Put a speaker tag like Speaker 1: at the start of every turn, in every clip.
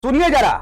Speaker 1: सुनिए जरा,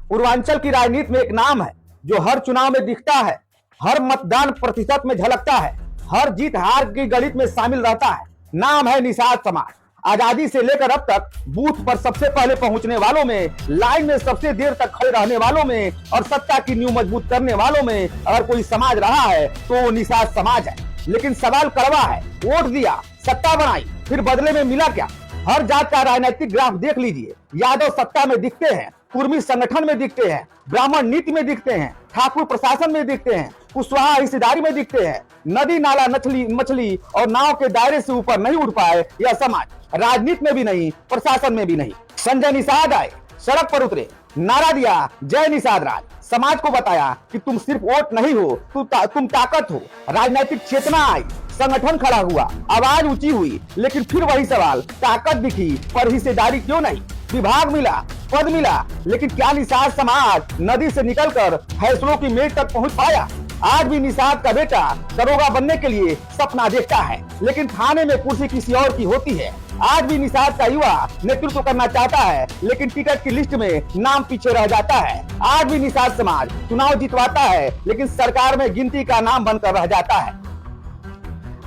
Speaker 1: पूर्वांचल की राजनीति में एक नाम है जो हर चुनाव में दिखता है, हर मतदान प्रतिशत में झलकता है, हर जीत हार की गणित में शामिल रहता है। नाम है निषाद समाज। आजादी से लेकर अब तक बूथ पर सबसे पहले पहुंचने वालों में, लाइन में सबसे देर तक खड़े रहने वालों में और सत्ता की नींव मजबूत करने वालों में अगर कोई समाज रहा है तो वो निषाद समाज है। लेकिन सवाल कड़वा है, वोट दिया, सत्ता बनाई, फिर बदले में मिला क्या? हर जात का राजनीतिक ग्राफ देख लीजिए। यादव सत्ता में दिखते हैं, कुर्मी संगठन में दिखते हैं, ब्राह्मण नीति में दिखते हैं, ठाकुर प्रशासन में दिखते हैं, कुशवाहा हिस्सेदारी में दिखते हैं। नदी नाला मछली और नाव के दायरे से ऊपर नहीं उठ पाए यह समाज, राजनीति में भी नहीं, प्रशासन में भी नहीं। संजय निषाद आए, सड़क पर उतरे, नारा दिया जय निषाद राज। समाज को बताया कि तुम सिर्फ वोट नहीं हो, तुम ताकत हो। राजनीतिक चेतना आई, संगठन खड़ा हुआ, आवाज ऊंची हुई। लेकिन फिर वही सवाल, ताकत दिखी पर हिस्सेदारी क्यों नहीं? विभाग मिला, पद मिला, लेकिन क्या निषाद समाज नदी से निकलकर फैसलों की मेज तक पहुंच पाया? आज भी निषाद का बेटा दरोगा बनने के लिए सपना देखता है, लेकिन थाने में कुर्सी किसी और की होती है। आज भी निषाद का युवा नेतृत्व करना चाहता है, लेकिन टिकट की लिस्ट में नाम पीछे रह जाता है। आज भी निषाद समाज चुनाव जितवाता है, लेकिन सरकार में गिनती का नाम बनकर रह जाता है।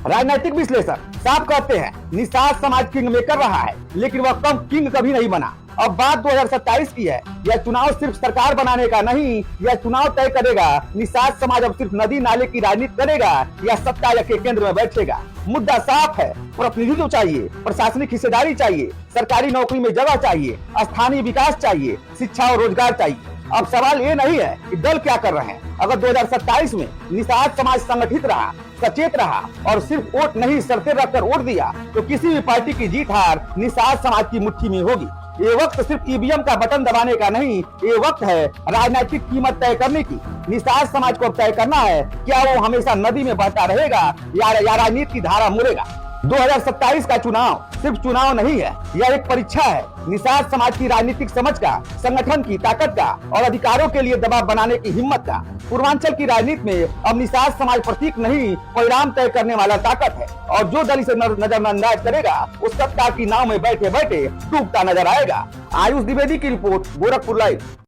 Speaker 1: राजनीतिक विश्लेषक साफ कहते हैं निषाद समाज किंग मेकर रहा है, लेकिन वह कम किंग कभी नहीं बना। अब बात 2027 की है। यह चुनाव सिर्फ सरकार बनाने का नहीं, यह चुनाव तय करेगा निषाद समाज अब सिर्फ नदी नाले की राजनीति करेगा या सत्ता के केंद्र में बैठेगा। मुद्दा साफ है, प्रतिनिधित्व चाहिए, प्रशासनिक हिस्सेदारी चाहिए, सरकारी नौकरी में जगह चाहिए, स्थानीय विकास चाहिए, शिक्षा और रोजगार चाहिए। अब सवाल ये नहीं है कि दल क्या कर रहे हैं। अगर 2027 में निषाद समाज संगठित रहा, सचेत रहा और सिर्फ वोट नहीं शर्तें रखकर वोट दिया, तो किसी भी पार्टी की जीत हार निषाद समाज की मुट्ठी में होगी। ये वक्त सिर्फ ईवीएम का बटन दबाने का नहीं, ये वक्त है राजनीतिक कीमत तय करने की। निषाद समाज को तय करना है, क्या वो हमेशा नदी में बहता रहेगा या राजनीति की धारा मुड़ेगा। 2027 का चुनाव सिर्फ चुनाव नहीं है, यह एक परीक्षा है निषाद समाज की राजनीतिक समझ का, संगठन की ताकत का और अधिकारों के लिए दबाव बनाने की हिम्मत का। पूर्वांचल की राजनीति में अब निषाद समाज प्रतीक नहीं, परिणाम तय करने वाला ताकत है, और जो दल इसे नजरअंदाज करेगा उस सत्ता की नाव में बैठे बैठे डूबता नजर आएगा। आयुष द्विवेदी की रिपोर्ट, गोरखपुर लाइव।